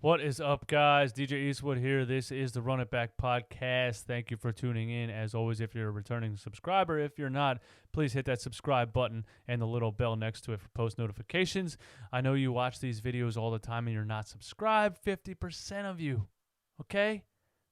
What is up, guys? DJ Eastwood here. This is the Run It Back podcast. Thank you for tuning in. As always, if you're a returning subscriber, if you're not, please hit that subscribe button and the little bell next to it for post notifications. I know you watch these videos all the time and you're not subscribed. 50% of you, okay?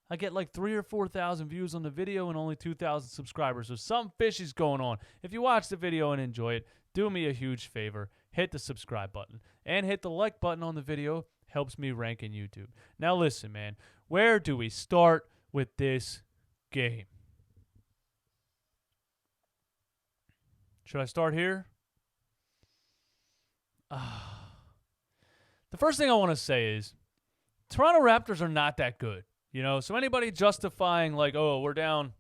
I get like 3,000 or 4,000 views on the video and only 2,000 subscribers. So some fishy's going on. If you watch the video and enjoy it, do me a huge favor. Hit the subscribe button and hit the like button on the video. Helps me rank in YouTube. Now listen, man. Where do we start with this game? Should I start here? The first thing I want to say is Toronto Raptors are not that good. You know, so anybody justifying like, oh, we're down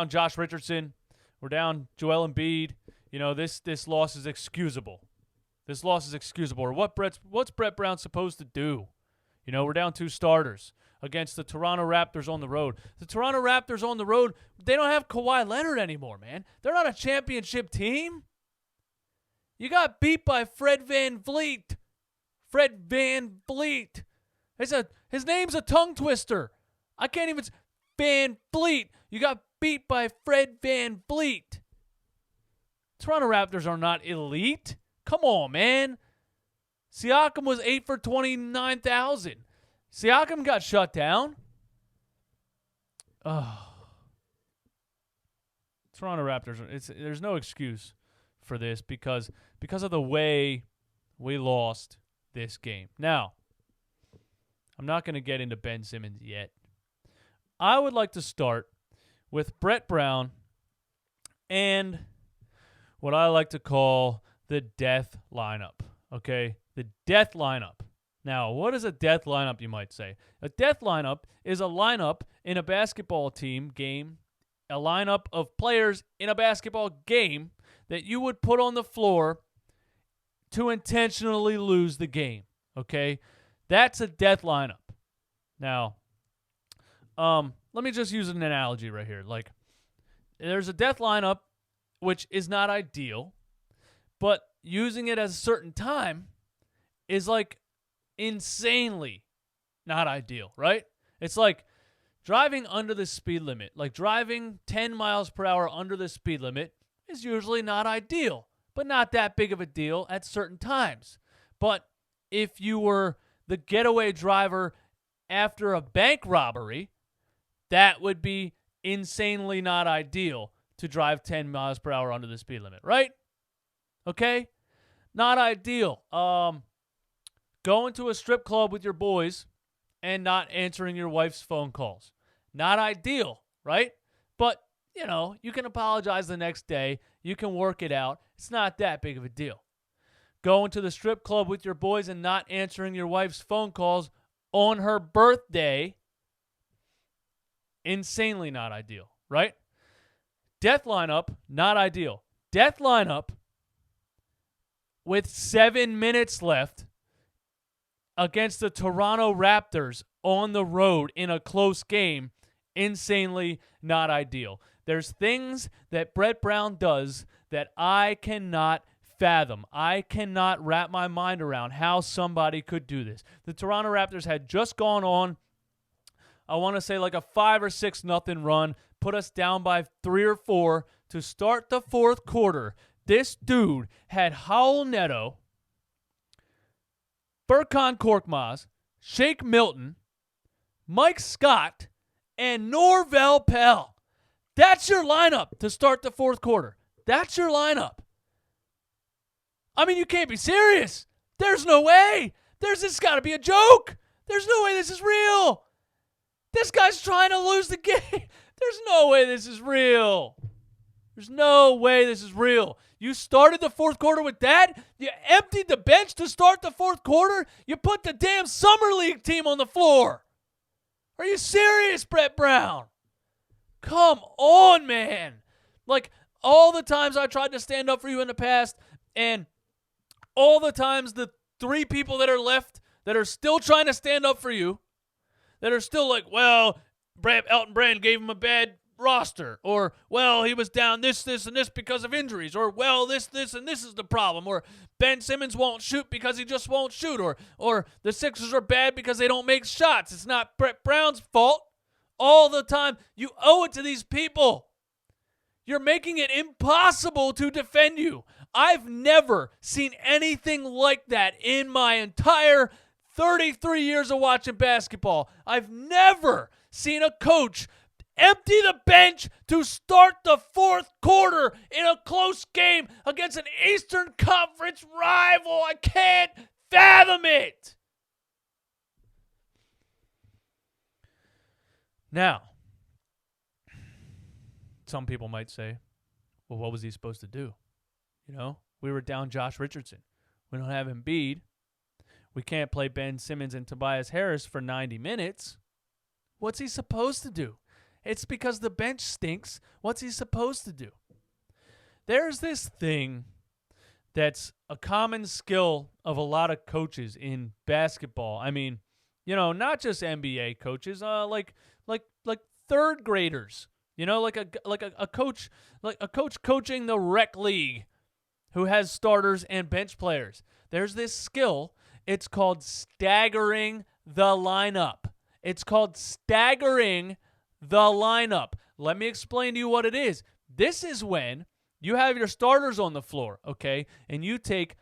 Josh Richardson, we're down Joel Embiid, you know, this loss is excusable. This loss is excusable. Or what's Brett Brown supposed to do? You know, we're down 2 starters against the Toronto Raptors on the road. The Toronto Raptors on the road, they don't have Kawhi Leonard anymore, man. They're not a championship team. You got beat by Fred VanVleet. Fred VanVleet. His name's a tongue twister. I can't even... VanVleet. You got beat by Fred VanVleet. Toronto Raptors are not elite. Come on, man. Siakam was 8 for 29,000. Siakam got shut down. Oh. Toronto Raptors, there's no excuse for this because of the way we lost this game. Now, I'm not going to get into Ben Simmons yet. I would like to start with Brett Brown and what I like to call the death lineup, okay? The death lineup. Now, what is a death lineup, you might say? A death lineup is a lineup in a basketball team game, a lineup of players in a basketball game that you would put on the floor to intentionally lose the game, okay? That's a death lineup. Now, let me just use an analogy right here. Like, there's a death lineup, which is not ideal, but using it at a certain time is like insanely not ideal, right? It's like driving under the speed limit. Like driving 10 miles per hour under the speed limit is usually not ideal, but not that big of a deal at certain times. But if you were the getaway driver after a bank robbery, that would be insanely not ideal to drive 10 miles per hour under the speed limit, right? Okay? Not ideal. Going to a strip club with your boys and not answering your wife's phone calls. Not ideal, right? But, you know, you can apologize the next day. You can work it out. It's not that big of a deal. Going to the strip club with your boys and not answering your wife's phone calls on her birthday, insanely not ideal, right? Death lineup, not ideal. Death lineup with 7 minutes left against the Toronto Raptors on the road in a close game, insanely not ideal. There's things that Brett Brown does that I cannot fathom. I cannot wrap my mind around how somebody could do this. The Toronto Raptors had just gone on, I want to say like a 5 or 6 nothing run, put us down by 3 or 4 to start the fourth quarter. This dude had Raul Neto, Furkan Korkmaz, Shake Milton, Mike Scott, and Norvel Pell. That's your lineup to start the fourth quarter. That's your lineup. I mean, you can't be serious. There's no way. This got to be a joke. There's no way this is real. This guy's trying to lose the game. There's no way this is real. There's no way this is real. You started the fourth quarter with that? You emptied the bench to start the fourth quarter? You put the damn Summer League team on the floor. Are you serious, Brett Brown? Come on, man. Like, all the times I tried to stand up for you in the past, and all the times the 3 people that are left that are still trying to stand up for you, that are still like, well, Elton Brand gave him a bad roster, or, well, he was down this, and this because of injuries, or, well, this, and this is the problem, or Ben Simmons won't shoot because he just won't shoot, or the Sixers are bad because they don't make shots. It's not Brett Brown's fault all the time. You owe it to these people. You're making it impossible to defend you. I've never seen anything like that in my entire 33 years of watching basketball. I've never seen a coach empty the bench to start the fourth quarter in a close game against an Eastern Conference rival. I can't fathom it. Now, some people might say, well, what was he supposed to do? We were down Josh Richardson. We don't have Embiid. We can't play Ben Simmons and Tobias Harris for 90 minutes. What's he supposed to do? It's because the bench stinks. What's he supposed to do? There's this thing that's a common skill of a lot of coaches in basketball. I mean, not just NBA coaches, like third graders. Like a coach coaching the rec league who has starters and bench players. There's this skill. It's called staggering the lineup. Let me explain to you what it is. This is when you have your starters on the floor, okay? And you take,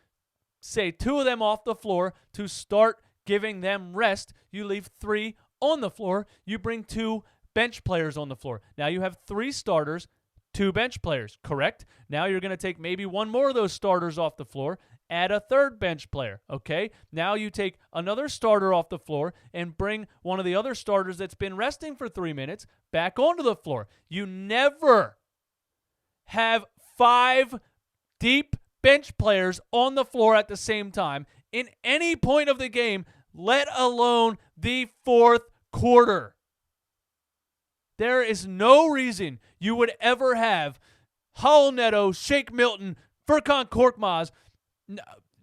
say, 2 of them off the floor to start giving them rest. You leave 3 on the floor. You bring 2 bench players on the floor. Now you have 3 starters, 2 bench players, correct? Now you're going to take maybe 1 more of those starters off the floor, add a 3rd bench player, okay? Now you take another starter off the floor and bring one of the other starters that's been resting for 3 minutes back onto the floor. You never have 5 deep bench players on the floor at the same time in any point of the game, let alone the fourth quarter. There is no reason you would ever have Howell Neto, Shake Milton, Furkan Korkmaz,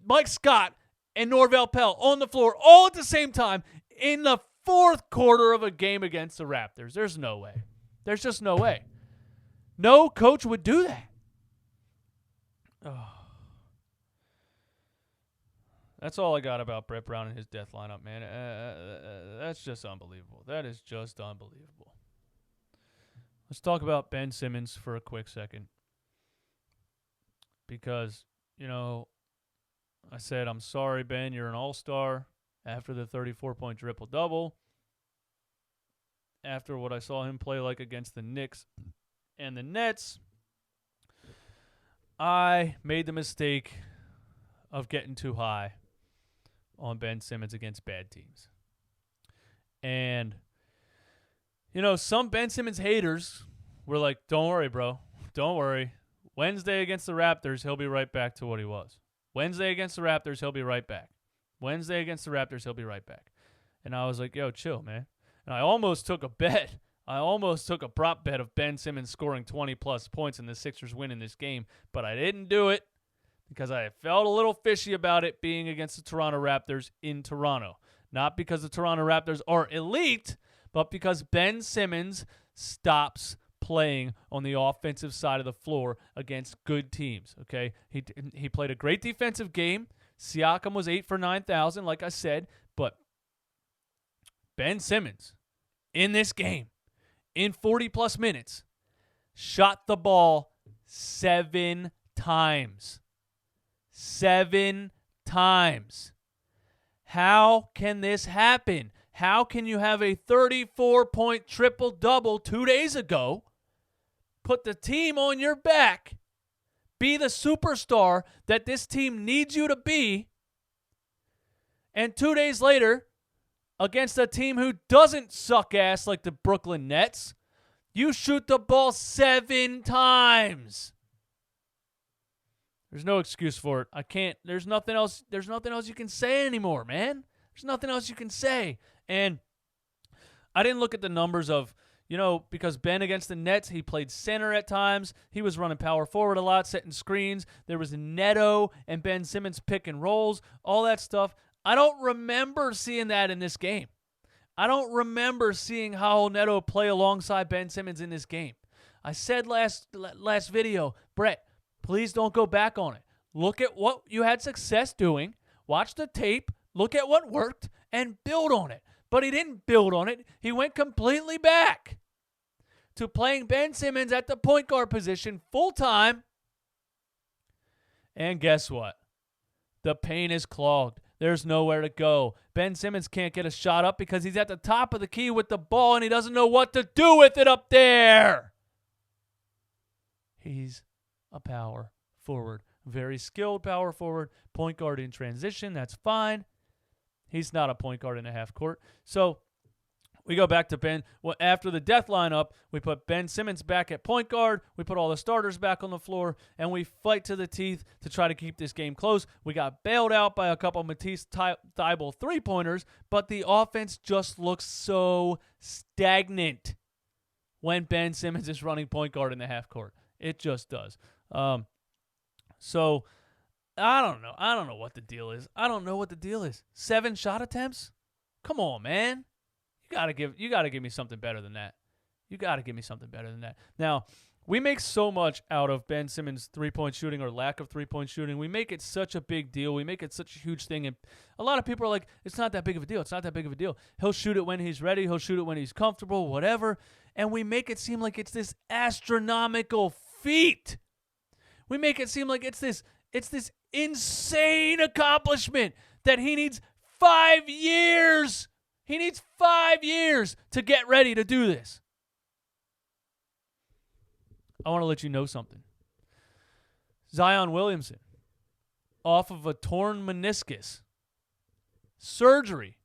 Mike Scott, and Norvell Pell on the floor all at the same time in the fourth quarter of a game against the Raptors. There's no way. There's just no way. No coach would do that. Oh. That's all I got about Brett Brown and his death lineup, man. That's just unbelievable. That is just unbelievable. Let's talk about Ben Simmons for a quick second. Because, I said, I'm sorry, Ben, you're an all-star after the 34-point triple-double. After what I saw him play like against the Knicks and the Nets, I made the mistake of getting too high on Ben Simmons against bad teams. And, some Ben Simmons haters were like, don't worry, bro. Don't worry. Wednesday against the Raptors, he'll be right back to what he was. Wednesday against the Raptors, he'll be right back. Wednesday against the Raptors, he'll be right back. And I was like, yo, chill, man. And I almost took a bet. I almost took a prop bet of Ben Simmons scoring 20-plus points and the Sixers winning this game, but I didn't do it because I felt a little fishy about it being against the Toronto Raptors in Toronto. Not because the Toronto Raptors are elite, but because Ben Simmons stops playing on the offensive side of the floor against good teams, okay? He played a great defensive game. Siakam was 8 for 9,000, like I said, but Ben Simmons in this game, in 40-plus minutes, shot the ball 7 times. 7 times. How can this happen? How can you have a 34-point triple-double 2 days ago, put the team on your back, be the superstar that this team needs you to be, and 2 days later, against a team who doesn't suck ass like the Brooklyn Nets, you shoot the ball 7 times. There's no excuse for it. I can't. There's nothing else you can say anymore, man. There's nothing else you can say. And I didn't look at the numbers of, because Ben against the Nets, he played center at times. He was running power forward a lot, setting screens. There was Neto and Ben Simmons pick and rolls, all that stuff. I don't remember seeing that in this game. I don't remember seeing Howell Neto play alongside Ben Simmons in this game. I said last video, Brett, please don't go back on it. Look at what you had success doing. Watch the tape. Look at what worked and build on it. But he didn't build on it. He went completely back to playing Ben Simmons at the point guard position full time. And guess what? The paint is clogged. There's nowhere to go. Ben Simmons can't get a shot up because he's at the top of the key with the ball and he doesn't know what to do with it up there. He's a power forward. Very skilled power forward. Point guard in transition. That's fine. He's not a point guard in a half court. So we go back to Ben. Well, after the death lineup, we put Ben Simmons back at point guard. We put all the starters back on the floor, and we fight to the teeth to try to keep this game close. We got bailed out by a couple of Matisse Thybulle three-pointers, but the offense just looks so stagnant when Ben Simmons is running point guard in the half court. It just does. So I don't know. I don't know what the deal is. 7 shot attempts? Come on, man. You gotta give me something better than that. Now, we make so much out of Ben Simmons' three-point shooting or lack of three-point shooting. We make it such a big deal. We make it such a huge thing. And a lot of people are like, it's not that big of a deal. He'll shoot it when he's ready. He'll shoot it when he's comfortable, whatever. And we make it seem like it's this astronomical feat. We make it seem like it's this insane accomplishment that he needs 5 years. He needs 5 years to get ready to do this. I want to let you know something. Zion Williamson, off of a torn meniscus, surgery,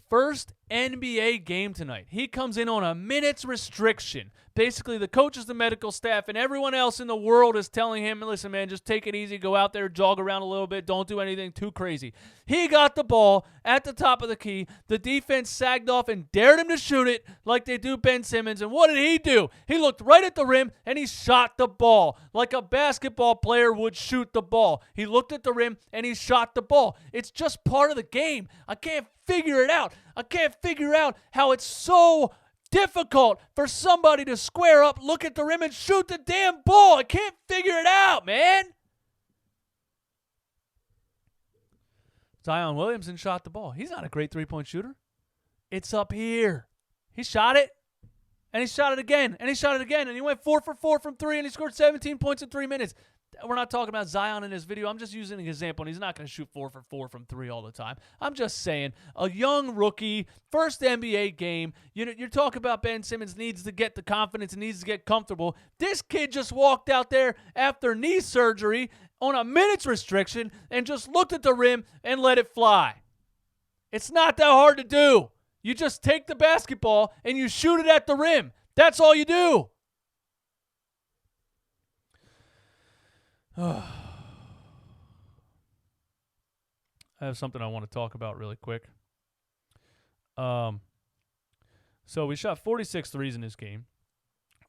first NBA game tonight. He comes in on a minutes restriction. Basically, the coaches, the medical staff, and everyone else in the world is telling him, listen, man, just take it easy. Go out there, jog around a little bit. Don't do anything too crazy. He got the ball at the top of the key. The defense sagged off and dared him to shoot it like they do Ben Simmons. And what did he do? He looked right at the rim, and he shot the ball like a basketball player would shoot the ball. He looked at the rim, and he shot the ball. It's just part of the game. I can't figure it out. I can't figure out how it's so difficult for somebody to square up, look at the rim, and shoot the damn ball. I can't figure it out, man. Zion Williamson shot the ball. He's not a great three-point shooter. It's up here. He shot it, and he shot it again, and he shot it again, and he went 4 for 4 from 3, and he scored 17 points in 3 minutes. We're not talking about Zion in this video. I'm just using an example, and he's not going to shoot 4 for 4 from 3 all the time. I'm just saying, a young rookie, first NBA game, you're talking about Ben Simmons needs to get the confidence and needs to get comfortable. This kid just walked out there after knee surgery on a minutes restriction and just looked at the rim and let it fly. It's not that hard to do. You just take the basketball and you shoot it at the rim. That's all you do. I have something I want to talk about really quick. So we shot 46 threes in this game,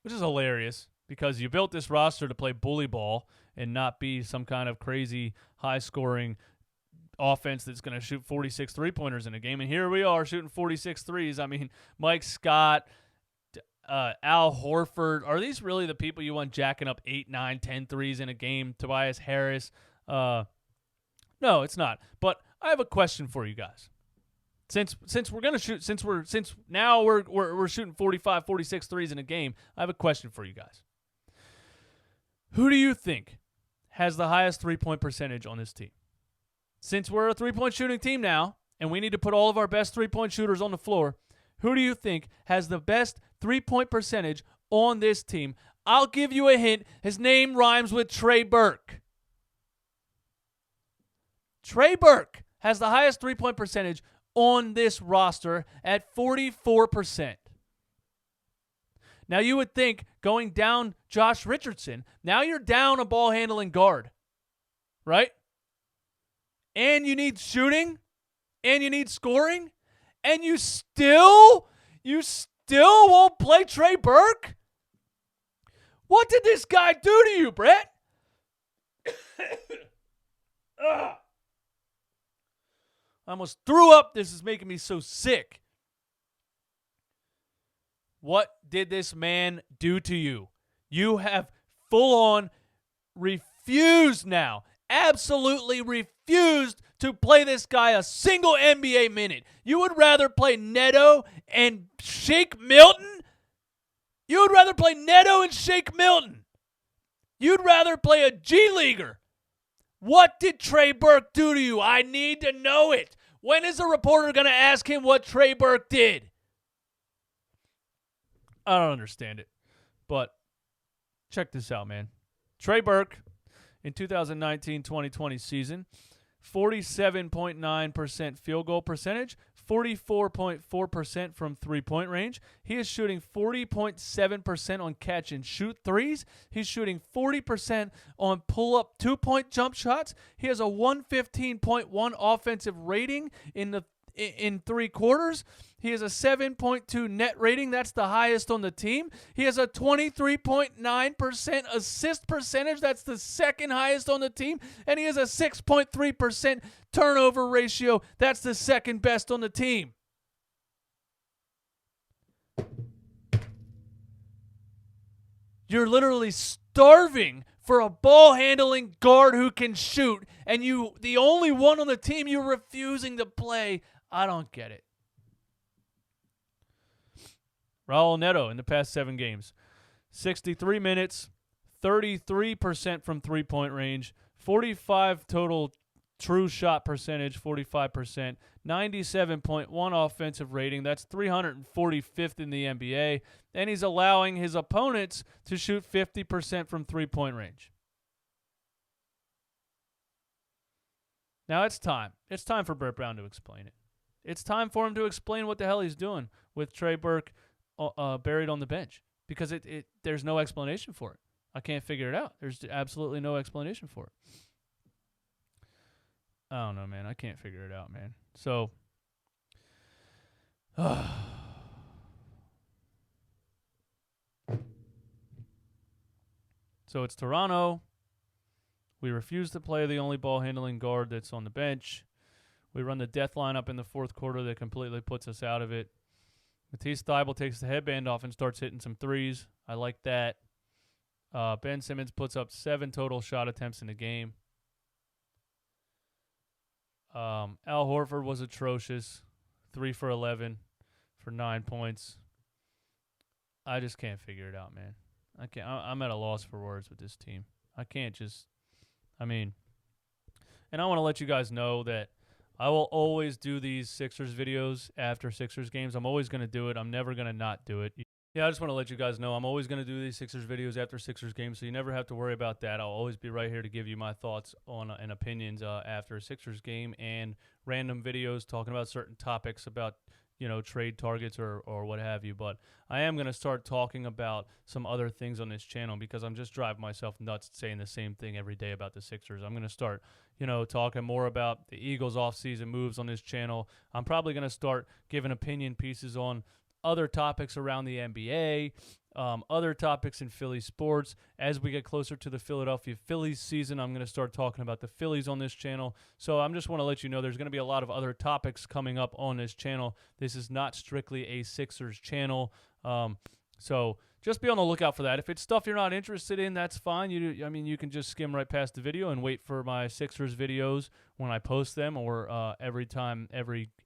which is hilarious because you built this roster to play bully ball and not be some kind of crazy high-scoring offense that's going to shoot 46 three-pointers in a game. And here we are shooting 46 threes. I mean, Mike Scott, Al Horford, are these really the people you want jacking up 8, 9, 10 threes in a game? Tobias Harris? No, it's not. But I have a question for you guys. Since we're gonna shoot, since now we're shooting 45, 46 threes in a game, I have a question for you guys. Who do you think has the highest 3-point percentage on this team? Since we're a 3-point shooting team now, and we need to put all of our best 3-point shooters on the floor, who do you think has the best 3-point percentage on this team? I'll give you a hint. His name rhymes with Trey Burke. Trey Burke has the highest 3-point percentage on this roster at 44%. Now you would think going down Josh Richardson, now you're down a ball handling guard, right? And you need shooting, and you need scoring, and you still won't play Trey Burke? What did this guy do to you, Brett? I almost threw up. This is making me so sick. What did this man do to you? You have full-on refused now, absolutely refused to play this guy a single NBA minute. You would rather play Neto and Shake Milton? You would rather play Neto and Shake Milton. You'd rather play a G-Leaguer. What did Trey Burke do to you? I need to know it. When is a reporter going to ask him what Trey Burke did? I don't understand it. But check this out, man. Trey Burke in 2019-2020 season, 47.9% field goal percentage, 44.4% from three-point range. He is shooting 40.7% on catch-and-shoot threes. He's shooting 40% on pull-up two-point jump shots. He has a 115.1 offensive rating in three quarters. He has a 7.2 net rating. That's the highest on the team. He has a 23.9% assist percentage. That's the second highest on the team. And he has a 6.3% turnover ratio. That's the second best on the team. You're literally starving for a ball-handling guard who can shoot, and the only one on the team you're refusing to play. I don't get it. Raul Neto in the past 7 games. 63 minutes, 33% from three-point range, 45 total true shot percentage, 45%, 97.1 offensive rating. That's 345th in the NBA. And he's allowing his opponents to shoot 50% from three-point range. Now it's time. It's time for Brett Brown to explain it. It's time for him to explain what the hell he's doing with Trey Burke buried on the bench, because there's no explanation for it. I can't figure it out. There's absolutely no explanation for it. I don't know, man. I can't figure it out, man. So, so it's Toronto. We refuse to play the only ball-handling guard that's on the bench. We run the death lineup in the fourth quarter that completely puts us out of it. Matisse Thybulle takes the headband off and starts hitting some threes. I like that. Ben Simmons puts up 7 total shot attempts in the game. Al Horford was atrocious. 3 for 11 for 9 points. I just can't figure it out, man. I'm at a loss for words with this team. I can't just, and I want to let you guys know that I will always do these Sixers videos after Sixers games. I'm always going to do it. I'm never going to not do it. Yeah, I just want to let you guys know I'm always going to do these Sixers videos after Sixers games, so you never have to worry about that. I'll always be right here to give you my thoughts on and opinions after a Sixers game, and random videos talking about certain topics about, trade targets or what have you. But I am going to start talking about some other things on this channel, because I'm just driving myself nuts saying the same thing every day about the Sixers. I'm going to start, talking more about the Eagles offseason moves on this channel. I'm probably going to start giving opinion pieces on other topics around the NBA, other topics in Philly sports. As we get closer to the Philadelphia Phillies season, I'm going to start talking about the Phillies on this channel. So I'm just want to let you know there's going to be a lot of other topics coming up on this channel. This is not strictly a Sixers channel. So just be on the lookout for that. If it's stuff you're not interested in, that's fine. You can just skim right past the video and wait for my Sixers videos when I post them, or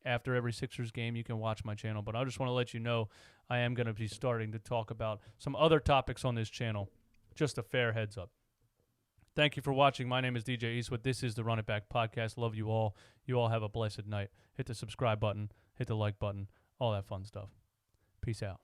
after every Sixers game, you can watch my channel. But I just want to let you know I am going to be starting to talk about some other topics on this channel. Just a fair heads up. Thank you for watching. My name is DJ Eastwood. This is the Run It Back Podcast. Love you all. You all have a blessed night. Hit the subscribe button. Hit the like button. All that fun stuff. Peace out.